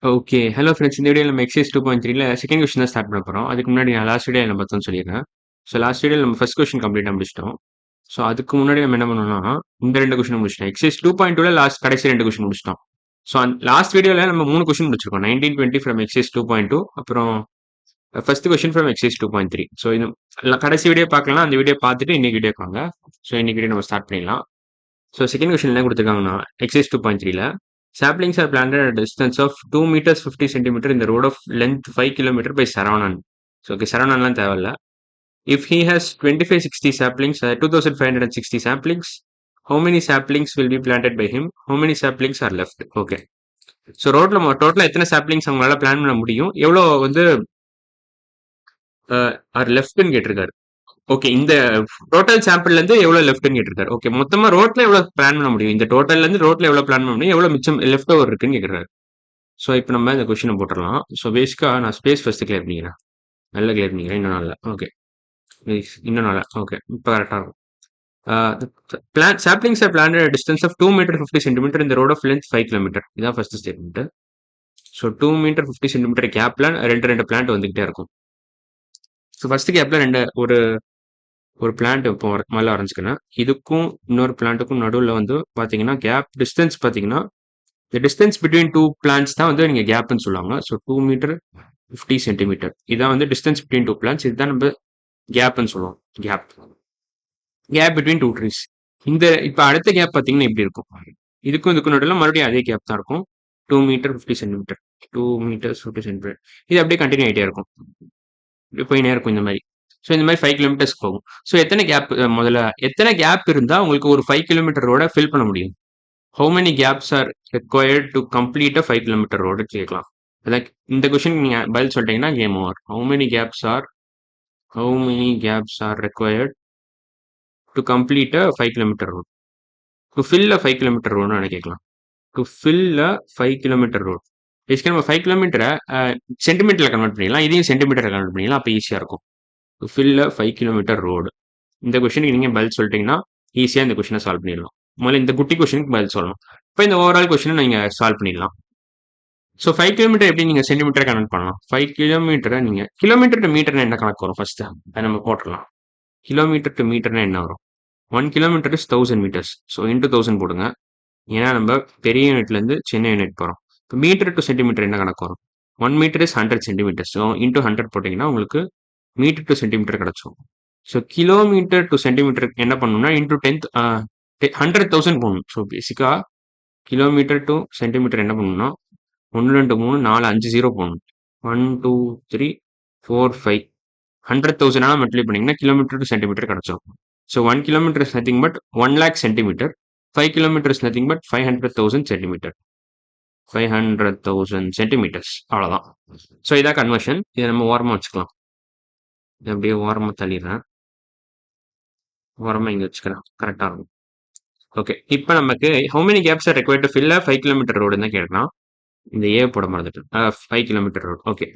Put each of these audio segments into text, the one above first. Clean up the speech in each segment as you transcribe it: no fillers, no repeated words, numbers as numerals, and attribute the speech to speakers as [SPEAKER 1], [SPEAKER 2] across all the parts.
[SPEAKER 1] Okay. Hello friends. இந்த வீடியோல நம்ம எக்சர்சைஸ் 2.3ல செகண்ட் கொஸ்டின் தான் ஸ்டார்ட் பண்ண போறோம். அதுக்கு முன்னாடி நான் லாஸ்ட் வீடியோல என்ன பார்த்தோம்னு சொல்லிடுறேன். ஸோ லாஸ்ட் வீடியோல நம்ம ஃபர்ஸ்ட் கொஸ்டின் கம்ப்ளீட்டா முடிச்சுட்டோம். ஸோ அதுக்கு முன்னாடி நம்ம என்ன பண்ணோம்னா, இந்த 2 கொஸ்டின் முடிச்சுட்டோம். எக்சர்சைஸ் 2.2ல கடைசி 2 கொஸ்டின் முடிச்சுட்டோம். ஸோ லாஸ்ட் வீடியோல நம்ம 3 கொஸ்டின் முடிச்சிருக்கோம். 19, 20 ஃப்ரம் எக்சர்சைஸ் 2.2 அப்புறம் first question from exercise 2.3. So இது கடைசி வீடியோ பார்க்கலன்னா அந்த வீடியோ பார்த்துட்டு இன்னைக்கு வீடியோக்கு வாங்க. ஸோ இன்னைக்கு வீடியோ நம்ம ஸ்டார்ட் பண்ணிடலாம். ஸோ செகண்ட் கொஸ்டின் என்ன கொடுத்துருக்காங்கன்னா, exercise 2.3ல saplings are planted at a distance of 2 meters 50 centimeter in the road of length 5 kilometer by Saravanan. So, okay, Saravanan தேவையில்ல. If he has 2560 saplings, 2560 saplings, how many saplings will be planted by him? How many saplings are left? Okay. So ரோட்ல டோட்டலா எத்தனை saplings அவங்களால plan பண்ண முடியும், எவ்வளோ வந்து R லெஃப்ட்னு கேட்டிருக்காரு. ஓகே, இந்த டோட்டல் சாம்பிள்ல இருந்து எவ்வளவு லெஃப்ட்னு கேட்டிருக்காரு. ஓகே, மொத்தமா ரோட்ல எவ்வளவு பிளான் பண்ண முடியும், இந்த டோட்டல்ல இருந்து ரோட்ல எவ்வளவு பிளான் பண்ண முடியும், எவ்வளவு மிச்சம் லெஃப்ட் ஓவர் இருக்குன்னு கேட்கறாரு. ஸோ இப்போ நம்ம இந்த கொஸ்டினை போட்டுடலாம். ஸோ பேசிக்கா நான் ஸ்பேஸ் ஃபர்ஸ்ட் கிளியர் பண்ணிக்கிறேன். நல்லா கிளியர் பண்ணிக்கிறேன். இன்னும் நல்லா ஓகே, இன்னும் நல்லா ஓகே, இப்போ கரெக்டாக இருக்கும். saplings are planted at a distance of 2 meter 50 centimeter in the road of length 5 kilometer. இதான் first statement. So 2 metre 50 centimetre கேப்ல ரெண்டு பிளான்ட் வந்துகிட்டே இருக்கும். ஸோ ஃபர்ஸ்ட் கேப்ல ஒரு பிளான்ட் இப்போ மேலே ஆரம்பிச்சுக்கிறேன். இதுக்கும் இன்னொரு பிளான்ட்டுக்கும் நடுவில் வந்து பார்த்தீங்கன்னா கேப் டிஸ்டன்ஸ் பார்த்தீங்கன்னா the distance between two plants தான் வந்து நீங்க கேப்னு சொல்லுவாங்க. ஸோ 2 மீட்டர் 50 சென்டிமீட்டர் இதான் வந்து டிஸ்டன்ஸ் பிட்வீன் டூ பிளான்ஸ். இதுதான் நம்ம கேப்னு சொல்லுவோம். Gap between two trees. இந்த இப்போ அடுத்த கேப் பார்த்தீங்கன்னா இப்படி இருக்கும். இதுக்கும் நடுவில் மறுபடியும் அதே கேப் தான் இருக்கும். 2 மீட்டர் 50 சென்டிமீட்டர் 2 மீட்டர்ஸ் 50 சென்டிமீட்டர். இது அப்படியே கண்டினியூ ஆகிட்டே இருக்கும். இப்படி போயினே இருக்கும் இந்த மாதிரி. ஸோ இந்த மாதிரி 5 கிலோமீட்டர்ஸ் போகும். ஸோ எத்தனை கேப் இருந்தால் உங்களுக்கு ஒரு 5 கிலோமீட்டர் ரோட ஃபில் பண்ண முடியும்? How many gaps are required to complete a 5 kilometer road கேட்கலாம். லைக் இந்த கொஸ்டின் நீங்க பதில் சொல்லிட்டீங்கன்னா game over. How many gaps are required to complete a 5 kilometer road? To fill a 5 kilometer road னு கேட்கலாம். To fill a 5 kilometer road. பேசிக்கா நம்ம 5 கிலோமீட்டரை சென்டிமீட்டர்ல convert பண்ணிடலாம். இதையும் சென்டிமீட்டர் கன்வெர்ட் பண்ணிடலாம். அப்போ ஈஸியாக இருக்கும். To fill a 5 kilometer road. இந்த கொஸ்டினுக்கு நீங்க பதில் சொல்லிட்டீங்கன்னா ஈஸியா இந்த கொஸ்டினை சால்வ் பண்ணிடலாம். முதல்ல இந்த குட்டி கொஸ்டினுக்கு பதில் சொல்லணும். இப்போ இந்த ஓவரால் கொஸ்டினை நீங்க சால்வ் பண்ணிடலாம். ஸோ 5 கிலோமீட்டர் எப்படி நீங்க சென்டிமீட்டர் கனெக்ட் பண்ணலாம்? 5 கிலோமீட்டரை நீங்க கிலோமீட்டர் டு மீட்டர்னா என்ன கணக்கு வரும்? ஃபர்ஸ்ட் அதை நம்ம போட்டுடலாம். கிலோமீட்டர் டு மீட்டர்னா என்ன வரும்? 1 kilometre is 1000 metres. So into 1000 போடுங்க. ஏன்னா நம்ம பெரிய யூனிட்ல இருந்து சின்ன யூனிட் போறோம். இப்போ மீட்டர் டு சென்டிமீட்டர் என்ன கணக்கு வரும்? 1 metre is 100 centimetres. So into 100 போட்டீங்கன்னா உங்களுக்கு மீட்டர் டு சென்டிமீட்டர் கிடைச்சிடும். ஸோ கிலோமீட்டர் டு சென்டிமீட்டர் என்ன பண்ணணும்னா இன்டூ 100,000 போடணும். ஸோ பேசிக்கா கிலோமீட்டர் டு சென்டிமீட்டர் என்ன பண்ணணும்னா 1 2 3 4 5 0 போடணும். 1 2 3 4 5 100,000 மல்டிப்ளை பண்ணீங்கன்னா கிலோமீட்டர் டு சென்டிமீட்டர் கிடைச்சிடும். So 1 kilometre is nothing but 1 lakh centimetre. 5 kilometre is nothing but 500,000 centimetre. 500,000 centimetres அவ்வளோதான். ஸோ இதான் கன்வர்ஷன். இதை நம்ம ஓரமாக வச்சுக்கலாம். அப்படியே ஓரமாக தள்ளிடுறேன். ஓரமாக இங்கே வச்சுக்கிறேன். கரெக்டாக இருக்கும். ஓகே, இப்போ நமக்கு how many gaps are required to fill a 5 kilometer road தான் கேட்கலாம். இந்த ஏ போட மறந்துட்டேன். 5 kilometre road. Okay,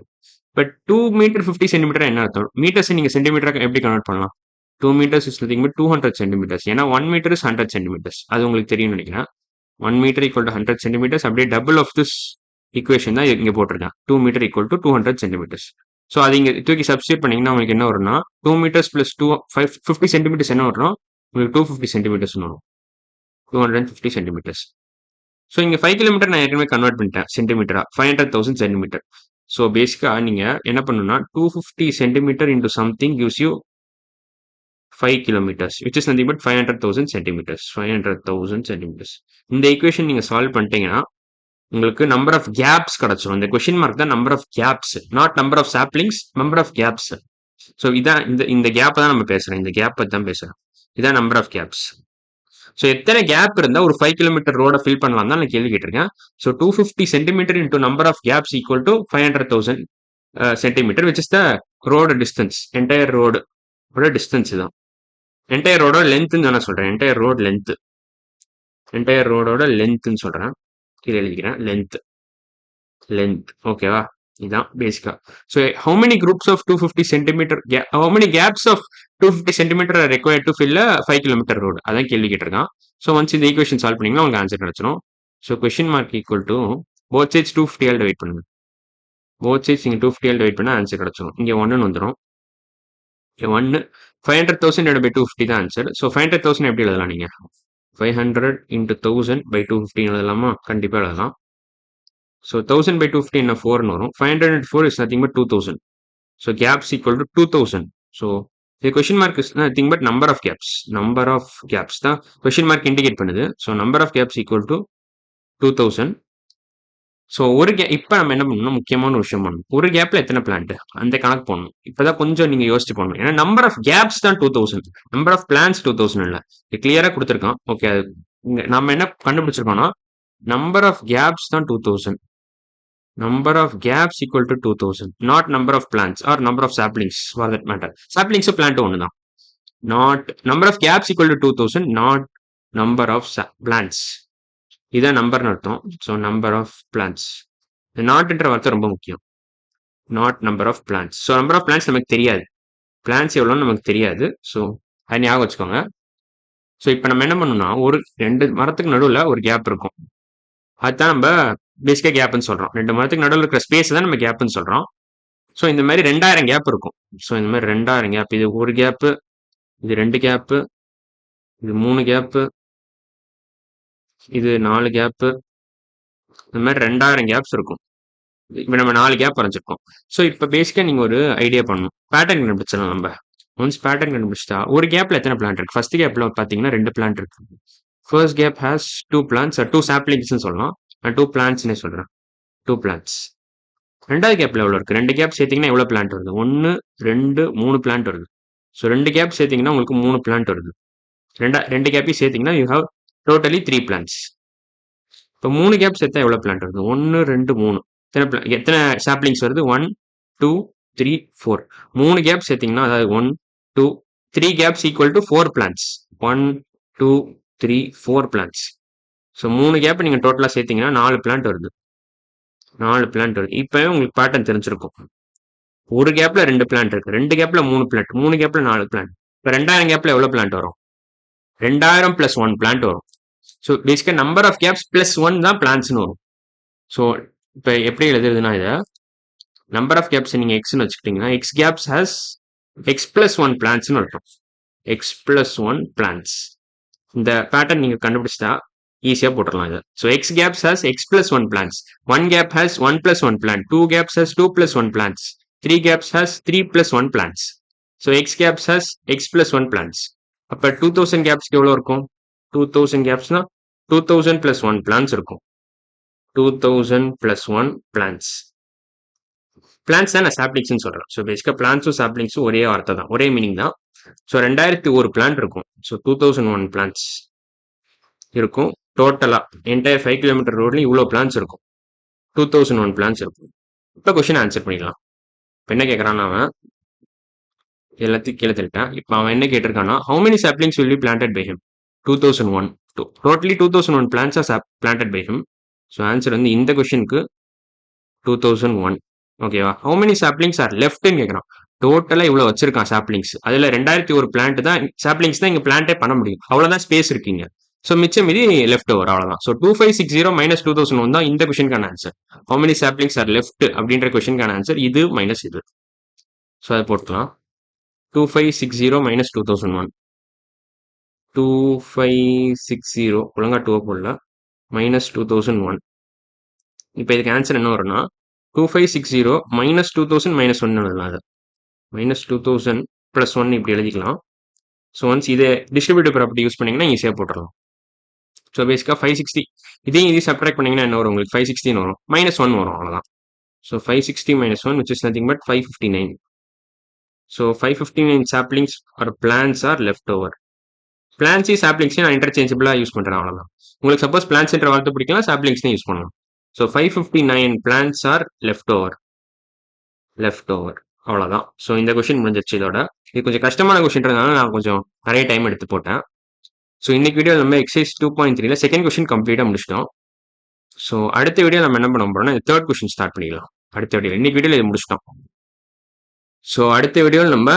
[SPEAKER 1] but 2 metre 50 centimetre என்ன அர்த்தம்? மீட்டர்ஸ் நீங்க சென்டிமீட்டர் எப்படி கன்வெர்ட் பண்ணலாம்? 2 metres is nothing but 200 centimetres. ஏன்னா 1 மீட்டர் இஸ் 100 சென்டிமீட்டர்ஸ். அது உங்களுக்கு தெரியும் நினைக்கிறேன். 1 மீட்டர் ஈக்குவல் டு 100 சென்டிமீட்டர்ஸ். அப்படியே டபுள் ஆஃப் திஸ் ஈக்குவேஷன் தான் இங்கே போட்டிருக்கேன். 2 metre equal to 200 centimetres. So அது இங்கே தூக்கி சப்ஸ்டியூட் பண்ணீங்கன்னா உங்களுக்கு என்ன வரும்னா 2 மீட்டர்ஸ் பிளஸ் 50 சென்டிமீட்டர்ஸ் என்ன வரும்? உங்களுக்கு 250 சென்டிமீட்டர்ஸ் வரும். 250 சென்டிமீட்டர்ஸ். ஸோ இங்கே 5 கிலோமீட்டர் நான் ஏற்கனவே கன்வெர்ட் பண்ணிட்டேன் சென்டிமீட்டரா. 500,000 சென்டிமீட்டர். ஸோ பேசிக்கா நீங்க என்ன பண்ணணும்னா 250 centimetre into something gives you 5 kilometres which is nothing but 500,000 centimetres. 500,000 centimetres. இந்த ஈக்குவேஷன் நீங்க சால்வ் பண்ணிட்டீங்கன்னா உங்களுக்கு நம்பர் ஆஃப் கேப்ஸ் கிடைச்சிடும். இந்த கொஸ்டின் மார்க் தான் number of gaps, not number of saplings, number of gaps. So இதான் இந்த கேப் தான் நம்ம பேசுறேன். இந்த கேப் பத்தி தான் பேசுறேன். இதான் நம்பர் ஆஃப் கேப்ஸ். ஸோ எத்தனை கேப் இருந்தால் ஒரு 5 கிலோமீட்டர் ரோட ஃபில் பண்ணலாம் தான் நான் கேள்வி கேட்டிருக்கேன். So 250 centimetre into number of gaps equal to 500,000 centimetre which is the road distance. Entire ரோடோட டிஸ்டன்ஸ் தான். என்டையர் ரோடோட லென்த்னு நான் சொல்றேன். என்டையர் ரோடோட லென்த்னு சொல்றேன். கீழே எழுதிக்கிறேன். லென்த் ஓகேவா? இதுதான் பேசிக்கா. So how many groups of 250 centimeter how many gaps of 250 centimeter are required to fill a 5 kilometer road? அதான் கேள்வி கேட்டிருக்கான். ஸோ ஒன்ஸ் இந்த ஈக்குவேஷன் சால்வ் பண்ணீங்கன்னா உங்களுக்கு ஆன்சர் கிடைச்சிடும். So question mark equal to both sides 250 all divide பண்ணுங்க. Both sides நீங்க 250 all divide பண்ணா ஆன்சர் கிடைச்சிடும். இங்க 1ன்னு வந்துடும். 1 500,000 divided by 250 தான் ஆன்சர். ஸோ 500,000 எப்படி எழுதலாம் நீங்க? 500 into 1000 by 250 எழுதலாமா? கண்டிப்பா எழுதலாம். ஸோ 1000 by 250 என்ன 4ன்னு வரும். 500 into 4 is nothing but 2000. So gaps equal to 2000. So the question mark is nothing but number of gaps. Number of gaps தான் question mark indicate பண்ணுது. So number of gaps equal to 2000. So இப்போ நம்ம என்ன பண்ணணும், முக்கியமான ஒரு விஷயம் பண்ணணும். ஒரு கேப்ல எத்தனை பிளான்ட் அந்த கணக்கு போடணும். இப்பதான் கொஞ்சம் நீங்க யோசிச்சு போடணும். ஏன்னா நம்பர் ஆஃப் கேப்ஸ் தான் 2000, நம்பர் ஆஃப் பிளான்ஸ் 2000 இல்ல. இது கிளியரா கொடுத்துருக்கான். ஓகே, அது நம்ம என்ன கண்டுபிடிச்சிருக்கோம்னா நம்பர் ஆஃப் கேப்ஸ் தான் 2000. Number of gaps equal to 2000, not number of plants or number of saplings for that matter. Saplings plant ஒன்று தான். Not number of gaps equal to 2000, not number of plants. இதான் நம்பர்னு அர்த்தம். So number of plants. நாட்ன்ற வார்த்தை ரொம்ப முக்கியம். Not number of plants. So number of plants நமக்கு தெரியாது. பிளான்ஸ் எவ்வளோன்னு நமக்கு தெரியாது. ஸோ அது ஞாபகம் வச்சுக்கோங்க. ஸோ இப்போ நம்ம என்ன பண்ணணும்னா ஒரு 2 மரத்துக்கு நடுவில் ஒரு கேப் இருக்கும். அதுதான் நம்ம பேசிக்கா கேப்னு சொல்றோம். 2 மரத்துக்கு நடுவில் இருக்கிற ஸ்பேஸ் தான் நம்ம கேப்னு சொல்றோம். ஸோ இந்த மாதிரி 2000 கேப் இருக்கும். ஸோ இந்த மாதிரி 2000 கேப். இது ஒரு கேப்பு, இது 2 கேப்பு, இது 3 கேப்பு, இது 4 கேப்பு. இந்த மாதிரி 2000 கேப்ஸ் இருக்கும். இப்போ நம்ம 4 கேப் வரைஞ்சிருக்கோம். ஸோ இப்போ பேசிக்கா நீங்க ஒரு ஐடியா பண்ணணும். பேட்டர்ன் கண்டுபிடிச்சிடலாம் நம்ம. ஒன்ஸ் பேட்டர்ன் கண்டுபிடிச்சிட்டா ஒரு கேப்ல எத்தனை பிளான்ட் இருக்கு? ஃபர்ஸ்ட் கேப்ல பாத்தீங்கன்னா 2 பிளான்ட் இருக்கு. First gap has 2 plants, 2 saplings சொல்லலாம். நான் 2 பிளான்ட்ஸ்னே சொல்றேன். 2 பிளான்ட்ஸ். ரெண்டாவது கேப்ல எவ்வளவு இருக்கு? 2 கேப் சேர்த்தீங்கன்னா எவ்வளவு பிளான்ட் வருது? 1 2 3 பிளான்ட் வருது. ஸோ 2 கேப் சேர்த்தீங்கன்னா உங்களுக்கு 3 பிளான்ட் வருது. 2 கேப்பையும் சேர்த்தீங்கன்னா யூ ஹாவ் டோட்டலி 3 பிளான்ட்ஸ். இப்போ 3 கேப் சேர்த்தா எவ்வளவு பிளான்ட் வருது? 1 2 3. எத்தனை சாப்ளிங்ஸ் வருது? 1 2 3 4. 3 கேப் சேர்த்தீங்கன்னா அதாவது 1 2 3 gaps equal to 4 plants. 1 2 3 4 plants. So 3 gap நீங்க டோட்டலா சேர்த்தீங்கன்னா 4 பிளான்ட் வருது. 4 பிளான்ட் வருது. இப்பவே உங்களுக்கு பேட்டர்ன் தெரிஞ்சிருக்கும். ஒரு கேப்ல 2 பிளான்ட் இருக்கு, 2 கேப்ல 3 பிளான்ட், 3 கேப்ல 4 பிளான்ட். இப்போ 2000 கேப்ல எவ்வளவு பிளான்ட் வரும்? 2000 பிளஸ் 1 பிளான்ட் வரும். ஸோ பேசிக்கா நம்பர் ஆஃப் கேப்ஸ் பிளஸ் 1 தான் பிளான்ட்ஸ்னு வரும். ஸோ இப்போ எப்படி எழுதுறதுன்னா இதை நம்பர் ஆஃப் கேப்ஸ் நீங்க எக்ஸ்னு வச்சுக்கிட்டீங்கன்னா x gaps has x plus 1 பிளான்ட்ஸ்னு அர்த்தம். X plus 1 plants. இந்த பேட்டர்ன் நீங்க கண்டுபிடிச்சா ஈஸியா போட்டுடலாம் இதை. So x gaps has x plus 1 plants. 1 gap has 1 plus 1 plant. 2 gaps has 2 plus 1 plants. 3 gaps has 3 plus 1 plants. So x gaps has x plus 1 plants. அப்ப 2000 gaps எவ்வளவு இருக்கும்? 2000 gapsனா 2000 plus 1 plants இருக்கும். 2000 plus 1 plants. Plants தான் நான் saplings சொல்றேன். So basically plants saplings ஒரே வார்த்தை தான், ஒரே மீனிங் தான். So 2001 plant இருக்கும். So 2001 plants இருக்கும். டோட்டலா என்டையர் 5 கிலோமீட்டர் ரோட்ல இவ்வளவு பிளான்ஸ் இருக்கும். 2001 பிளான்ஸ் இருக்கும். இப்ப கொஸ்டின் ஆன்சர் பண்ணிடலாம். என்ன கேட்கறான் அவன்? எல்லாத்தையும் கீழே தள்ளிட்டான். இப்போ அவன் என்ன கேட்டிருக்கான்னா how many saplings will be planted by him? 2001. Totally 2001 plants are planted by him. So answer வந்து இந்த கொஸ்டினுக்கு 2001. ஓகேவா? how many saplings are leftன்னு கேட்கறான். டோட்டலா இவ்வளவு வச்சிருக்கான் சாப்ளிங்ஸ். அதுல 2001 பிளான்ட் தான் சாப்ளிங்ஸ் தான் இங்க பிளான்டே பண்ண முடியும். அவ்வளவுதான் ஸ்பேஸ் இருக்கீங்க. ஸோ மிச்சம் மீதி லெஃப்ட் ஓவர் அவ்வளவுதான். ஸோ 2560 மைனஸ் 2001 தான் இந்த கொஸ்டினுக்கான answer. how many saplings are left அப்படின்ற கொஸ்டினுக்கான ஆன்சர் இது மைனஸ் இது. ஸோ அதை போட்டுக்கலாம். 2560 மைனஸ் 2001. 2560 ஒழுங்கா 2 போடல, மைனஸ் 2001. இப்போ இதுக்கு ஆன்சர் என்ன வரும்னா 2560 மைனஸ் 2000 மைனஸ் 1 எழுதலாம். அது மைனஸ் 2000 பிளஸ் 1 இப்படி எழுதிக்கலாம். ஸோ ஒன்ஸ் இதை டிஸ்ட்ரிபியூட்டிவ் ப்ராப்பர்ட்டி யூஸ் பண்ணீங்கன்னா ஈஸியாக போட்டுடலாம். ஸோ பேசிக்காக 560 இதையும் சப்ட்ராக்ட் பண்ணீங்கன்னா என்ன வரும்? உங்களுக்கு 560 வரும், மைனஸ் 1 வரும், அவ்வளோதான். So 560 minus 1 which is nothing but 559. So 559 saplings or plants are left over. Plants saplings நான் இன்டர்சேஞ்சபிளா யூஸ் பண்றேன், அவ்வளவுதான். உங்களுக்கு சப்போஸ் பிளான்ட்ஸ்ன்ற வார்த்தை பிடிக்கலாம், saplings யூஸ் பண்ணலாம். So 559 plants are left over. அவ்வளவுதான். ஸோ இந்த கொஸ்டின் முடிஞ்சிருச்சு. இதோட இது கொஞ்சம் கஷ்டமான கொஸ்டின்றதுனால நான் கொஞ்சம் நிறைய டைம் எடுத்து போட்டேன். ஸோ இன்னைக்கு வீடியோ நம்ம எக்ஸசைஸ் 2.3ல செகண்ட் கொஸ்டின் கம்ப்ளீட்டா முடிச்சிட்டோம். ஸோ அடுத்த வீடியோ நம்ம என்ன பண்ண போறோம்னா தேர்ட் கொஸ்டின் ஸ்டார்ட் பண்ணிக்கலாம். அடுத்த வீடியோ இன்னைக்கு வீடியோல இது முடிச்சிட்டோம். ஸோ அடுத்த வீடியோவில் நம்ம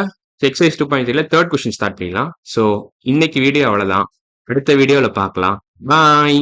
[SPEAKER 1] எக்ஸசைஸ் 2.3ல தேர்ட் கொஸ்டின் ஸ்டார்ட் பண்ணிடலாம். ஸோ இன்னைக்கு வீடியோ அவ்வளோதான். அடுத்த வீடியோவில் பார்க்கலாம். பாய்.